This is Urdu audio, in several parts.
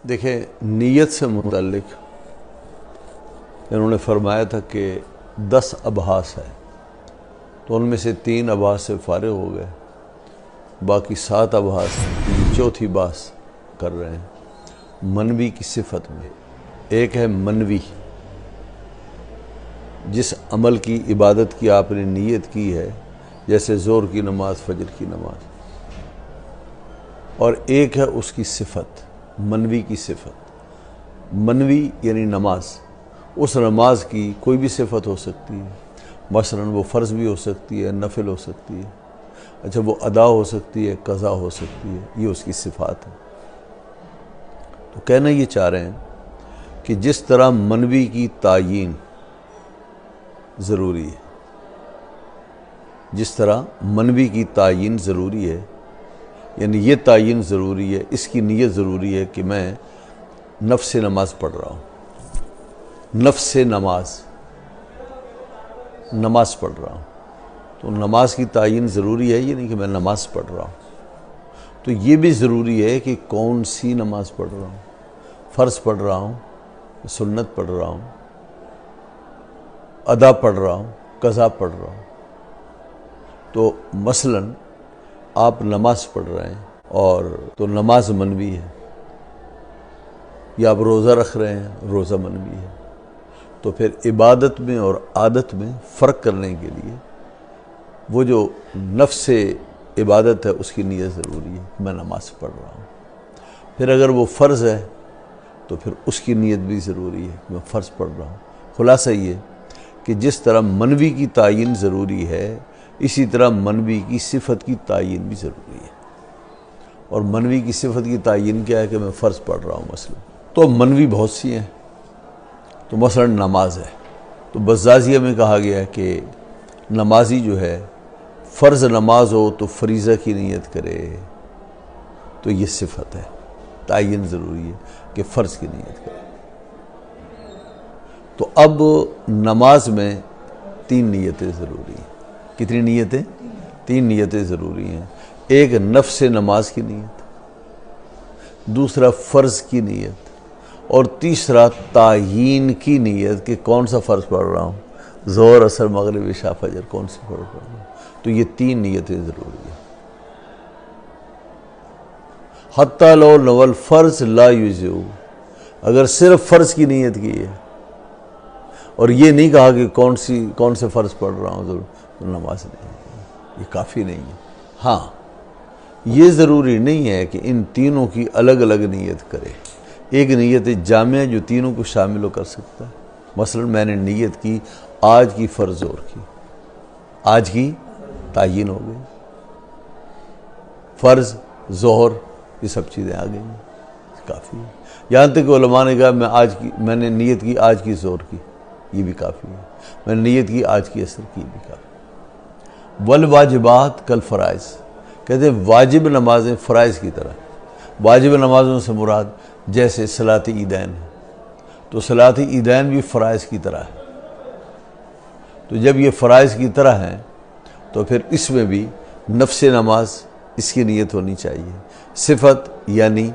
دیکھیں، نیت سے متعلق انہوں نے فرمایا تھا کہ 10 ابحاث ہیں، تو ان میں سے 3 ابحاث سے فارغ ہو گئے، باقی 7 ابحاث چوتھی بحث کر رہے ہیں منوی کی صفت میں۔ ایک ہے منوی، جس عمل کی عبادت کی آپ نے نیت کی ہے، جیسے ظہر کی نماز، فجر کی نماز، اور ایک ہے اس کی صفت، منوی کی صفت۔ منوی یعنی نماز، اس نماز کی کوئی بھی صفت ہو سکتی ہے، مثلا وہ فرض بھی ہو سکتی ہے، نفل ہو سکتی ہے، اچھا وہ ادا ہو سکتی ہے، قضا ہو سکتی ہے، یہ اس کی صفات ہے۔ تو کہنا یہ چاہ رہے ہیں کہ جس طرح منوی کی تعیین ضروری ہے، جس طرح منوی کی تعیین ضروری ہے، یعنی یہ تعیین ضروری ہے، اس کی نیت ضروری ہے کہ میں نفس نماز پڑھ رہا ہوں، نفس نماز پڑھ رہا ہوں، تو نماز کی تعیین ضروری ہے، یہ نہیں کہ میں نماز پڑھ رہا ہوں۔ تو یہ بھی ضروری ہے کہ کون سی نماز پڑھ رہا ہوں، فرض پڑھ رہا ہوں، سنت پڑھ رہا ہوں، ادا پڑھ رہا ہوں، قضا پڑھ رہا ہوں۔ تو مثلا آپ نماز پڑھ رہے ہیں اور تو نماز منوی ہے، یا آپ روزہ رکھ رہے ہیں، روزہ منوی ہے۔ تو پھر عبادت میں اور عادت میں فرق کرنے کے لیے وہ جو نفس عبادت ہے اس کی نیت ضروری ہے، میں نماز پڑھ رہا ہوں۔ پھر اگر وہ فرض ہے تو پھر اس کی نیت بھی ضروری ہے، میں فرض پڑھ رہا ہوں۔ خلاصہ یہ کہ جس طرح منوی کی تعیین ضروری ہے، اسی طرح منوی کی صفت کی تعیین بھی ضروری ہے۔ اور منوی کی صفت کی تعیین کیا ہے کہ میں فرض پڑھ رہا ہوں مثلا، تو منوی بہت سی ہیں۔ تو مثلا نماز ہے، تو بزازیہ میں کہا گیا ہے کہ نمازی جو ہے فرض نماز ہو تو فریضہ کی نیت کرے، تو یہ صفت ہے، تعیین ضروری ہے کہ فرض کی نیت کرے۔ تو اب نماز میں 3 نیتیں ضروری ہیں۔ کتنی نیتیں؟ 3 نیتیں ضروری ہیں۔ ایک نفس نماز کی نیت، دوسرا فرض کی نیت، اور تیسرا تعیین کی نیت کہ کون سا فرض پڑھ رہا ہوں، ظہر، عصر، مغرب، عشاء، فجر، کون سی فرض پڑھ رہا ہوں۔ تو یہ 3 نیتیں ضروری ہیں۔ حتی لو نول فرض لا یجزئ، اگر صرف فرض کی نیت کی ہے اور یہ نہیں کہا کہ کون سے فرض پڑھ رہا ہوں، تو نماز نہیں ہے، یہ کافی نہیں ہے۔ ہاں، یہ ضروری نہیں ہے کہ ان تینوں کی الگ الگ نیت کرے، ایک نیت جامعہ جو تینوں کو شامل کر سکتا ہے۔ مثلا میں نے نیت کی آج کی فرض ظہر کی، آج کی تعیین ہو گئی، فرض، ظہر، یہ سب چیزیں آ گئی، کافی ہے۔ یہاں تک کہ علماء نے کہا میں نے نیت کی آج کی ظہر کی، یہ بھی کافی ہے۔ میں نے نیت کی آج کی عصر کی، یہ بھی کافی ہے۔ والواجبات کالفرائض، کہتے ہیں واجب نمازیں فرائض کی طرح۔ واجب نمازوں سے مراد جیسے صلاۃ عیدین ہے، تو صلاۃ عیدین بھی فرائض کی طرح ہے۔ تو جب یہ فرائض کی طرح ہیں تو پھر اس میں بھی نفس نماز، اس کی نیت ہونی چاہیے، صفت یعنی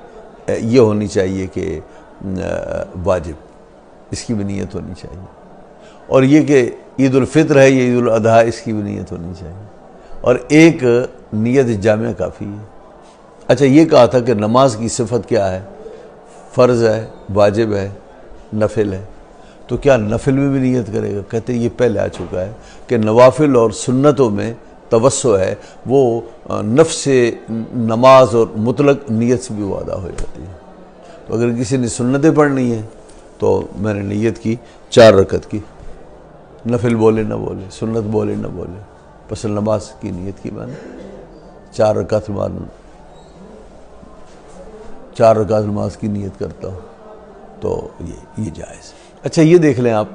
یہ ہونی چاہیے کہ واجب، اس کی بھی نیت ہونی چاہیے، اور یہ کہ عید الفطر ہے، یہ عید الاضحیٰ، اس کی بھی نیت ہونی چاہیے، اور ایک نیت جامعہ کافی ہے۔ اچھا، یہ کہا تھا کہ نماز کی صفت کیا ہے؟ فرض ہے، واجب ہے، نفل ہے، تو کیا نفل میں بھی نیت کرے گا؟ کہتے ہیں یہ پہلے آ چکا ہے کہ نوافل اور سنتوں میں توسع ہے، وہ نفس نماز اور مطلق نیت سے بھی وعدہ ہو جاتی ہے۔ تو اگر کسی نے سنتیں پڑھنی ہیں تو میں نے نیت کی 4 رکعت کی، نفل بولے نہ بولے، سنت بولے نہ بولے، پس نماز کی نیت کی، میں نے 4 رکعت نماز کی نیت کرتا ہوں، تو یہ جائز ہے۔ اچھا، یہ دیکھ لیں آپ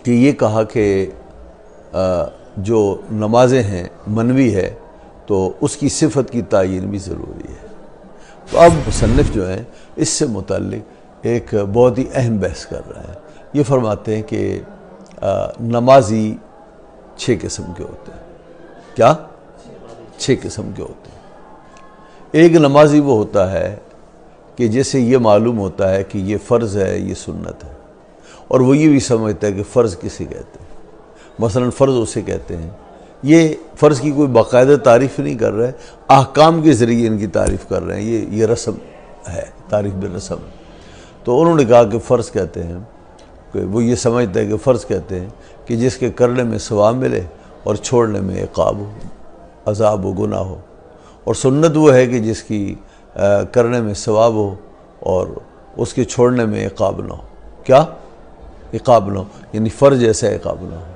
کہ یہ کہا کہ جو نمازیں ہیں منوی ہے تو اس کی صفت کی تعیین بھی ضروری ہے۔ تو اب مصنف جو ہیں اس سے متعلق ایک بہت ہی اہم بحث کر رہے ہیں۔ یہ فرماتے ہیں کہ نمازی 6 قسم کے ہوتے ہیں۔ کیا؟ 6 قسم کے ہوتے ہیں۔ ایک نمازی وہ ہوتا ہے کہ جیسے یہ معلوم ہوتا ہے کہ یہ فرض ہے، یہ سنت ہے، اور وہ یہ بھی سمجھتا ہے کہ فرض کسے کہتے ہیں۔ مثلا فرض اسے کہتے ہیں، یہ فرض کی کوئی باقاعدہ تعریف نہیں کر رہے، احکام کے ذریعے ان کی تعریف کر رہے ہیں، یہ رسم ہے، تعریف بالرسم۔ تو انہوں نے کہا کہ فرض کہتے ہیں، کہ وہ یہ سمجھتا ہے کہ فرض کہتے ہیں کہ جس کے کرنے میں ثواب ملے اور چھوڑنے میں عقاب ہو، عذاب و گناہ ہو، اور سنت وہ ہے کہ جس کی کرنے میں ثواب ہو اور اس کے چھوڑنے میں عقاب نہ ہو۔ کیا؟ عقاب نہ ہو، یعنی فرض جیسا عقاب نہ ہو۔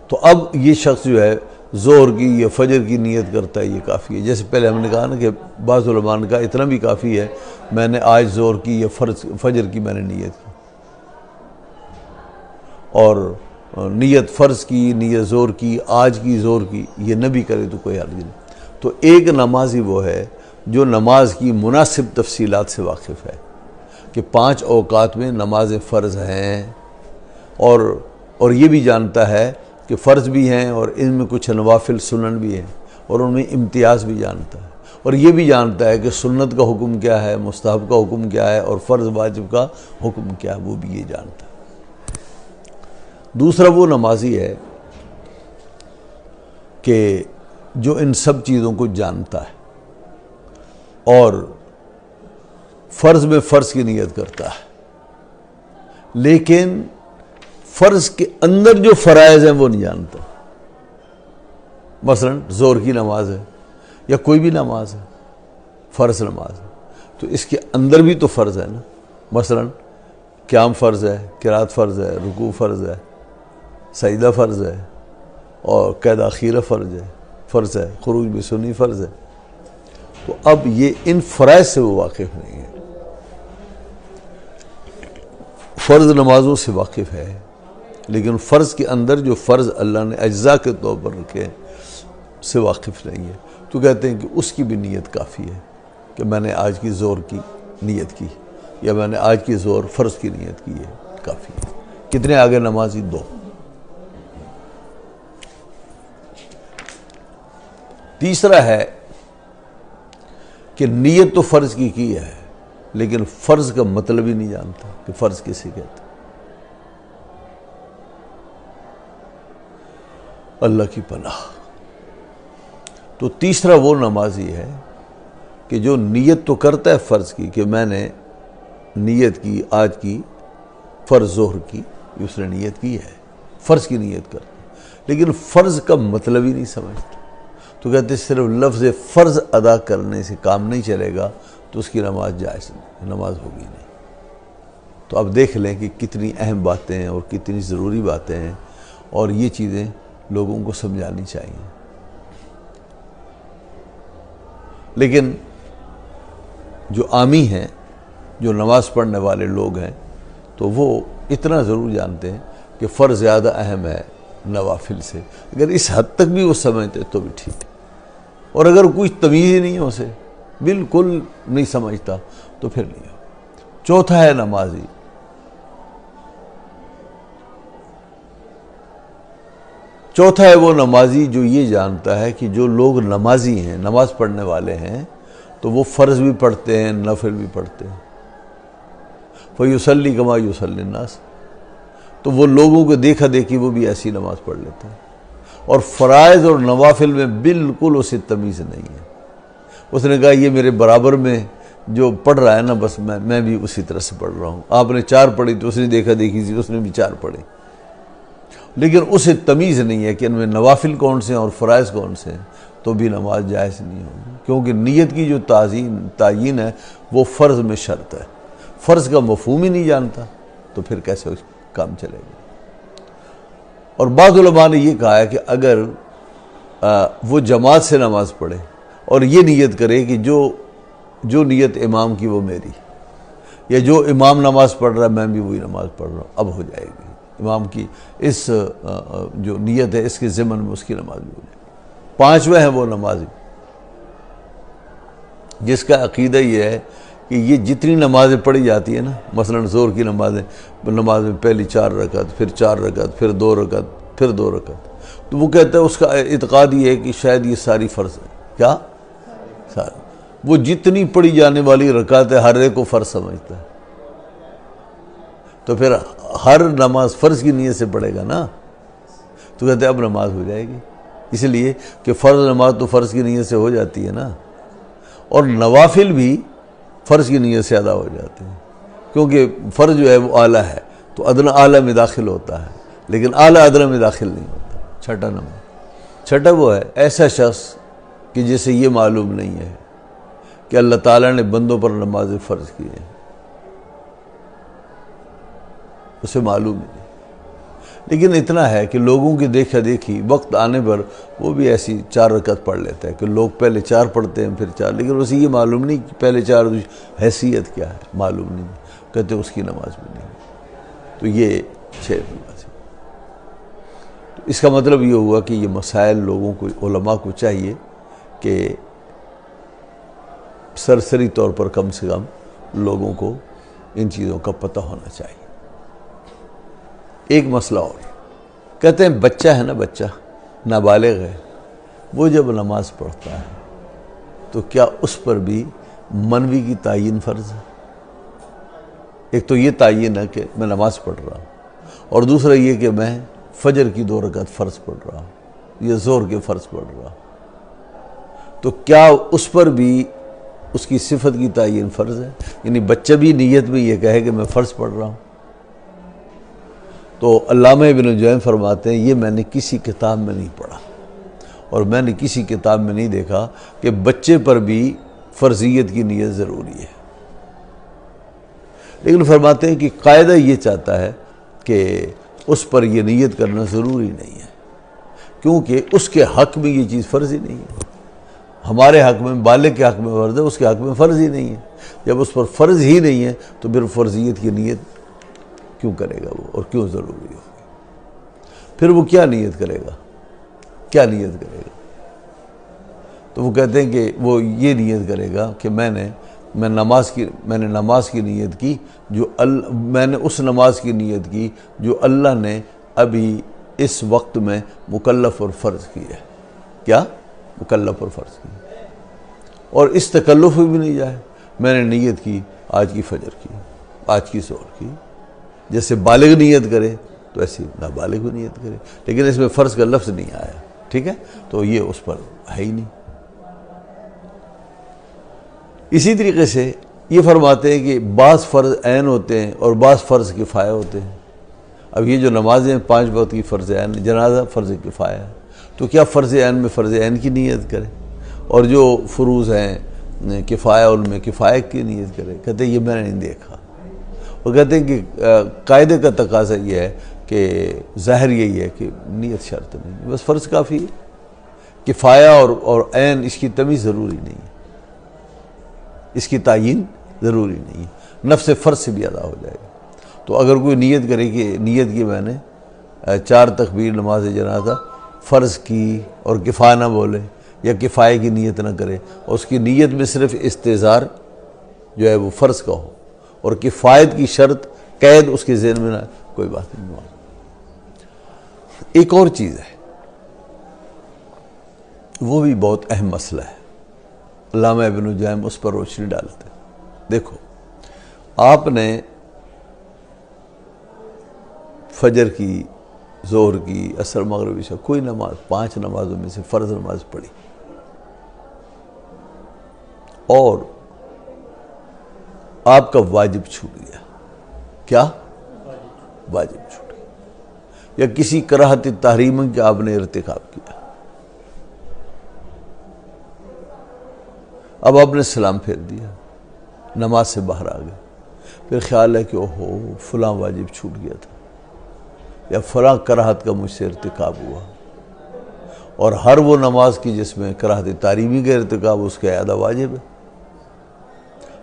تو اب یہ شخص جو ہے ظہر کی یا فجر کی نیت کرتا ہے، یہ کافی ہے۔ جیسے پہلے ہم نے کہا نا کہ بعض علماء نے کہا اتنا بھی کافی ہے، میں نے آج ظہر کی یا فجر کی میں نے نیت کی، اور نیت فرض کی، نیت ظہر کی، آج کی ظہر کی، یہ نہ بھی کرے تو کوئی حرج نہیں۔ تو ایک نمازی وہ ہے جو نماز کی مناسب تفصیلات سے واقف ہے کہ 5 اوقات میں نماز فرض ہیں، اور یہ بھی جانتا ہے کہ فرض بھی ہیں اور ان میں کچھ نوافل سنن بھی ہیں، اور ان میں امتیاز بھی جانتا ہے، اور یہ بھی جانتا ہے کہ سنت کا حکم کیا ہے، مستحب کا حکم کیا ہے، اور فرض واجب کا حکم کیا ہے، وہ بھی یہ جانتا ہے۔ دوسرا وہ نمازی ہے کہ جو ان سب چیزوں کو جانتا ہے اور فرض میں فرض کی نیت کرتا ہے، لیکن فرض کے اندر جو فرائض ہیں وہ نہیں جانتا۔ مثلا ظہر کی نماز ہے یا کوئی بھی نماز ہے، فرض نماز ہے، تو اس کے اندر بھی تو فرض ہے نا۔ مثلا قیام فرض ہے، قرات فرض ہے، رکوع فرض ہے، سجدہ فرض ہے، اور قید اخیرہ فرض ہے، خروج بسنی فرض ہے۔ تو اب یہ ان فرائض سے وہ واقف نہیں ہے، فرض نمازوں سے واقف ہے، لیکن فرض کے اندر جو فرض اللہ نے اجزاء کے طور پر رکھے سے واقف نہیں ہے۔ تو کہتے ہیں کہ اس کی بھی نیت کافی ہے کہ میں نے آج کی ظہر کی نیت کی، یا میں نے آج کی ظہر فرض کی نیت کی ہے، کافی ہے۔ کتنے آگے نمازی؟ 2۔ تیسرا ہے کہ نیت تو فرض کی ہے، لیکن فرض کا مطلب ہی نہیں جانتا کہ فرض کسے کہتے ہیں۔ اللہ کی پناہ۔ تو تیسرا وہ نمازی ہے کہ جو نیت تو کرتا ہے فرض کی، کہ میں نے نیت کی آج کی فرض ظہر کی، اس نے نیت کی ہے، فرض کی نیت کرتا ہے، لیکن فرض کا مطلب ہی نہیں سمجھتا۔ تو کہتے ہیں صرف لفظ فرض ادا کرنے سے کام نہیں چلے گا، تو اس کی نماز جائز نہیں، نماز ہوگی نہیں۔ تو اب دیکھ لیں کہ کتنی اہم باتیں ہیں اور کتنی ضروری باتیں ہیں، اور یہ چیزیں لوگوں کو سمجھانی چاہیے۔ لیکن جو عامی ہیں، جو نماز پڑھنے والے لوگ ہیں، تو وہ اتنا ضرور جانتے ہیں کہ فرض زیادہ اہم ہے نوافل سے۔ اگر اس حد تک بھی وہ سمجھتے تو بھی ٹھیک ہے، اور اگر کچھ تمیز ہی نہیں ہے، اسے بالکل نہیں سمجھتا، تو پھر نہیں ہو۔ چوتھا ہے نمازی، چوتھا ہے وہ نمازی جو یہ جانتا ہے کہ جو لوگ نمازی ہیں، نماز پڑھنے والے ہیں، تو وہ فرض بھی پڑھتے ہیں، نفل بھی پڑھتے ہیں۔ فَيُصَلِّي كَمَا يُصَلِّي النَّاسِ، تو وہ لوگوں کو دیکھا دیکھی وہ بھی ایسی نماز پڑھ لیتے ہیں، اور فرائض اور نوافل میں بالکل اسے تمیز نہیں ہے۔ اس نے کہا یہ میرے برابر میں جو پڑھ رہا ہے نا، بس میں بھی اسی طرح سے پڑھ رہا ہوں۔ آپ نے 4 پڑھی تو اس نے دیکھا دیکھی سی، اس نے بھی 4 پڑھی، لیکن اسے تمیز نہیں ہے کہ ان میں نوافل کون سے ہیں اور فرائض کون سے ہیں، تو بھی نماز جائز نہیں ہوگی، کیونکہ نیت کی جو تعیین ہے وہ فرض میں شرط ہے۔ فرض کا مفہوم ہی نہیں جانتا تو پھر کیسے کام چلے گا۔ اور بعض علماء نے یہ کہا ہے کہ اگر وہ جماعت سے نماز پڑھے اور یہ نیت کرے کہ جو نیت امام کی وہ میری، یا جو امام نماز پڑھ رہا ہے میں بھی وہی نماز پڑھ رہا ہوں، اب ہو جائے گی امام کی اس جو نیت ہے اس کے ضمن میں اس کی نماز بھی ہو جائے گی۔ 5واں ہے وہ نمازی جس کا عقیدہ یہ ہے کہ یہ جتنی نمازیں پڑھی جاتی ہیں نا، مثلا ظہر کی نماز میں پہلی 4 رکعت، پھر 4 رکعت، پھر 2 رکعت، پھر 2 رکعت، تو وہ کہتا ہے اس کا اعتقاد یہ ہے کہ شاید یہ ساری فرض ہے۔ کیا؟ وہ جتنی پڑھی جانے والی رکعت ہے ہر ایک کو فرض سمجھتا ہے، تو پھر ہر نماز فرض کی نیت سے پڑھے گا نا، تو کہتے ہیں اب نماز ہو جائے گی، اس لیے کہ فرض نماز تو فرض کی نیت سے ہو جاتی ہے نا، اور نوافل بھی فرض کی نیت سے ادا ہو جاتے ہیں، کیونکہ فرض جو ہے وہ اعلیٰ ہے تو ادنا اعلیٰ میں داخل ہوتا ہے، لیکن اعلیٰ ادنا میں داخل نہیں ہوتا۔ چھٹا نمبر، چھٹا وہ ہے ایسا شخص کہ جسے یہ معلوم نہیں ہے کہ اللہ تعالیٰ نے بندوں پر نماز فرض کی ہے، اسے معلوم نہیں، لیکن اتنا ہے کہ لوگوں کی دیکھا دیکھی وقت آنے پر وہ بھی ایسی 4 رکعت پڑھ لیتا ہے کہ لوگ پہلے 4 پڑھتے ہیں پھر 4، لیکن اسے یہ معلوم نہیں کہ پہلے 4 حیثیت کیا ہے، معلوم نہیں، کہتے اس کی نماز بھی نہیں۔ تو یہ 6 نماز ہے۔ اس کا مطلب یہ ہوا کہ یہ مسائل لوگوں کو، علماء کو چاہیے کہ سرسری طور پر کم سے کم لوگوں کو ان چیزوں کا پتہ ہونا چاہیے۔ ایک مسئلہ اور، کہتے ہیں بچہ ہے نا، بچہ نابالغ ہے، وہ جب نماز پڑھتا ہے تو کیا اس پر بھی منوی کی تعین فرض ہے؟ ایک تو یہ تعین ہے کہ میں نماز پڑھ رہا ہوں، اور دوسرا یہ کہ میں فجر کی 2 رکعت فرض پڑھ رہا ہوں یا ظہر کے فرض پڑھ رہا ہوں، تو کیا اس پر بھی اس کی صفت کی تعین فرض ہے؟ یعنی بچہ بھی نیت میں یہ کہے کہ میں فرض پڑھ رہا ہوں؟ تو علامہ ابن الجوزی فرماتے ہیں یہ میں نے کسی کتاب میں نہیں پڑھا، اور میں نے کسی کتاب میں نہیں دیکھا کہ بچے پر بھی فرضیت کی نیت ضروری ہے، لیکن فرماتے ہیں کہ قاعدہ یہ چاہتا ہے کہ اس پر یہ نیت کرنا ضروری نہیں ہے، کیونکہ اس کے حق میں یہ چیز فرض ہی نہیں ہے۔ ہمارے حق میں، بالغ کے حق میں فرض ہے، اس کے حق میں فرض ہی نہیں ہے۔ جب اس پر فرض ہی نہیں ہے تو پھر فرضیت کی نیت کیوں کرے گا وہ، اور کیوں ضروری ہوگی؟ پھر وہ کیا نیت کرے گا؟ کیا نیت کرے گا؟ تو وہ کہتے ہیں کہ وہ یہ نیت کرے گا کہ میں نے نماز کی نیت کی، میں نے اس نماز کی نیت کی جو اللہ نے ابھی اس وقت میں مکلف اور فرض کی ہے۔ کیا؟ مکلف اور فرض کی، اور اس تکلف میں بھی نہیں جائے۔ میں نے نیت کی آج کی فجر کی، آج کی ظہر کی، جیسے بالغ نیت کرے تو ایسے نابالغ بھی نیت کرے، لیکن اس میں فرض کا لفظ نہیں آیا، ٹھیک ہے، تو یہ اس پر ہے ہی نہیں۔ اسی طریقے سے یہ فرماتے ہیں کہ بعض فرض عین ہوتے ہیں اور بعض فرض کفایہ ہوتے ہیں۔ اب یہ جو نمازیں 5 وقت کی فرض عین، جنازہ فرض کفایہ ہے، تو کیا فرض عین میں فرض عین کی نیت کرے، اور جو فروض ہیں کفایہ ان میں کفایہ کی نیت کرے؟ کہتے ہیں یہ میں نے نہیں دیکھا۔ وہ کہتے ہیں کہ قاعدے کا تقاضا یہ ہے کہ ظاہر یہی ہے کہ نیت شرط نہیں، بس فرض کافی ہے، کفایہ اور عین اس کی تمیز ضروری نہیں ہے، اس کی تعین ضروری نہیں ہے، نفس فرض سے بھی ادا ہو جائے گا۔ تو اگر کوئی نیت کرے کہ نیت کی میں نے 4 تکبیر نماز جنازہ فرض کی اور کفایہ نہ بولے یا کفایہ کی نیت نہ کرے، اور اس کی نیت میں صرف استظہار جو ہے وہ فرض کا ہو، اور کفایت کی شرط قید اس کے ذہن میں نہ، کوئی بات نہیں۔ ایک اور چیز ہے، وہ بھی بہت اہم مسئلہ ہے، علامہ ابن الجوزی اس پر روشنی ڈالتے ہیں۔ دیکھو، آپ نے فجر کی، ظہر کی، عصر، مغرب، عشاء کوئی نماز 5 نمازوں میں سے فرض نماز پڑھی، اور آپ کا واجب چھوٹ گیا۔ کیا؟ واجب چھوٹ گیا، یا کسی کراہت تحریم کہ آپ نے ارتکاب کیا۔ اب آپ نے سلام پھیر دیا، نماز سے باہر آ گئے، پھر خیال ہے کہ اوہو فلاں واجب چھوٹ گیا تھا، یا فلاں کراہت کا مجھ سے ارتکاب ہوا، اور ہر وہ نماز کی جس میں کراہت تحریمی کا ارتکاب، اس کا اعادہ واجب ہے،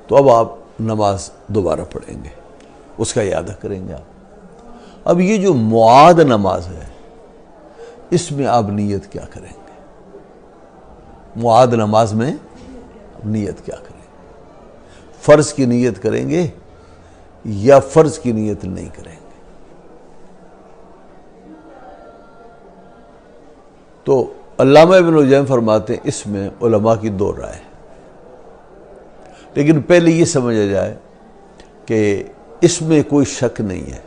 تو اب آپ نماز دوبارہ پڑھیں گے، اس کا اعادہ کریں گے آپ۔ اب یہ جو معاد نماز ہے، اس میں آپ نیت کیا کریں گے؟ معاد نماز میں نیت کیا کریں گے؟ فرض کی نیت کریں گے یا فرض کی نیت نہیں کریں گے؟ تو علامہ ابن الجوزی فرماتے ہیں اس میں علماء کی 2 رائے ہیں۔ لیکن پہلے یہ سمجھا جائے کہ اس میں کوئی شک نہیں ہے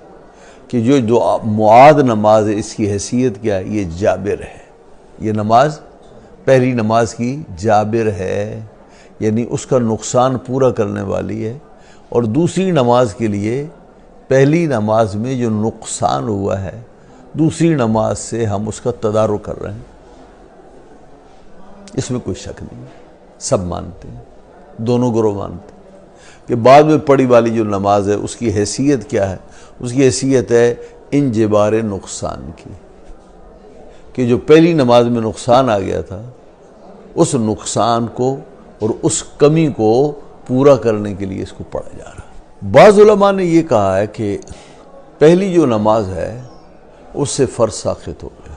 کہ جو معاد نماز ہے اس کی حیثیت کیا ہے؟ یہ جابر ہے. یہ نماز پہلی نماز کی جابر ہے، یعنی اس کا نقصان پورا کرنے والی ہے. اور دوسری نماز کے لیے پہلی نماز میں جو نقصان ہوا ہے دوسری نماز سے ہم اس کا تدارک کر رہے ہیں. اس میں کوئی شک نہیں ہے، سب مانتے ہیں، دونوں گروہ مانتے ہیں کہ بعد میں پڑھی والی جو نماز ہے اس کی حیثیت کیا ہے؟ اس کی حیثیت ہے انجبار نقصان کی، کہ جو پہلی نماز میں نقصان آ گیا تھا اس نقصان کو اور اس کمی کو پورا کرنے کے لیے اس کو پڑھا جا رہا ہے. بعض علماء نے یہ کہا ہے کہ پہلی جو نماز ہے اس سے فرض ساقط ہو گیا،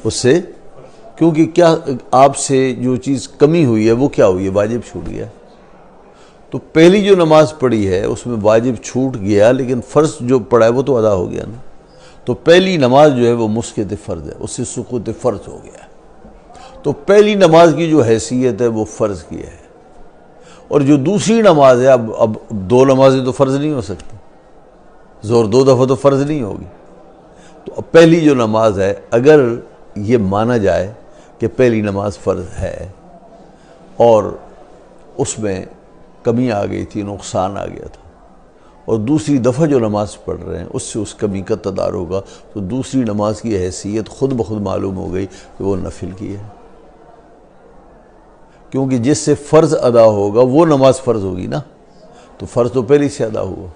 اس سے، کیونکہ کیا آپ سے جو چیز کمی ہوئی ہے وہ کیا ہوئی ہے؟ واجب چھوٹ گیا. تو پہلی جو نماز پڑھی ہے اس میں واجب چھوٹ گیا لیکن فرض جو پڑھا ہے وہ تو ادا ہو گیا نا. تو پہلی نماز جو ہے وہ مسقط فرض ہے، اس سے سقوط فرض ہو گیا. تو پہلی نماز کی جو حیثیت ہے وہ فرض کی ہے. اور جو دوسری نماز ہے، اب دو نمازیں تو فرض نہیں ہو سکتی، زور دو دفعہ تو فرض نہیں ہوگی. تو اب پہلی جو نماز ہے اگر یہ مانا جائے کہ پہلی نماز فرض ہے اور اس میں کمی آ گئی تھی، نقصان آ گیا تھا، اور دوسری دفعہ جو نماز پڑھ رہے ہیں اس سے اس کمی کا تدارک ہوگا، تو دوسری نماز کی حیثیت خود بخود معلوم ہو گئی کہ وہ نفل کی ہے. کیونکہ جس سے فرض ادا ہوگا وہ نماز فرض ہوگی نا. تو فرض تو پہلی سے ادا ہوا،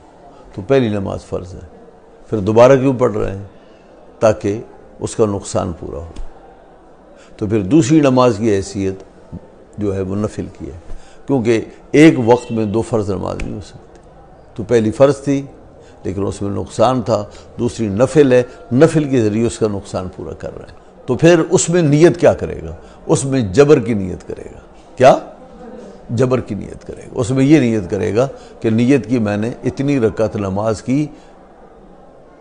تو پہلی نماز فرض ہے. پھر دوبارہ کیوں پڑھ رہے ہیں؟ تاکہ اس کا نقصان پورا ہو. تو پھر دوسری نماز کی حیثیت جو ہے وہ نفل کی ہے، کیونکہ ایک وقت میں دو فرض نماز نہیں ہو سکتی. تو پہلی فرض تھی لیکن اس میں نقصان تھا، دوسری نفل ہے، نفل کے ذریعے اس کا نقصان پورا کر رہے ہیں. تو پھر اس میں نیت کیا کرے گا؟ اس میں جبر کی نیت کرے گا. کیا؟ جبر کی نیت کرے گا. اس میں یہ نیت کرے گا کہ نیت کی میں نے اتنی رکعت نماز کی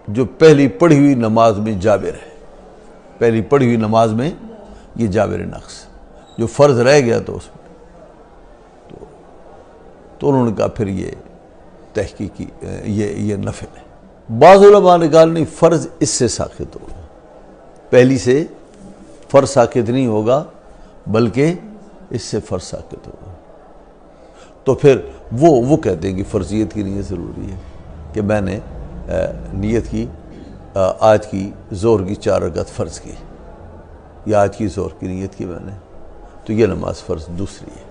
جو پہلی پڑھی ہوئی نماز میں جابر ہے. پہلی پڑھی ہوئی نماز میں یہ جابر نقص، جو فرض رہ گیا تو اس میں تو انہوں نے کہا پھر یہ تحقیقی یہ نفل ہے. بعض علماء نے کہا نہیں، فرض اس سے ساقط ہوگا، پہلی سے فرض ساقط نہیں ہوگا بلکہ اس سے فرض ساقط ہوگا. تو پھر وہ کہتے ہیں کہ فرضیت کی نیت ضروری ہے کہ میں نے نیت کی آج کی ظہر کی 4 رکعت فرض کی، یا آج کی ظہر کی نیت کی میں نے، تو یہ نماز فرض دوسری ہے.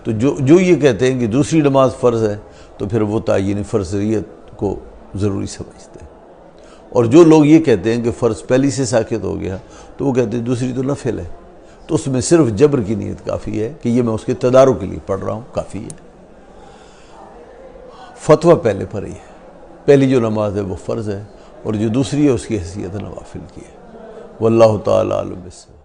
تو جو یہ کہتے ہیں کہ دوسری نماز فرض ہے تو پھر وہ تعین فرضیت کو ضروری سمجھتے ہیں. اور جو لوگ یہ کہتے ہیں کہ فرض پہلی سے ساقط ہو گیا تو وہ کہتے ہیں دوسری تو نفل ہے، تو اس میں صرف جبر کی نیت کافی ہے کہ یہ میں اس کے تدارک کے لیے پڑھ رہا ہوں، کافی ہے. فتویٰ پہلے پر ہی ہے، پہلی جو نماز ہے وہ فرض ہے اور جو دوسری ہے اس کی حیثیت نوافل کی ہے. واللہ تعالی عالم بالصواب.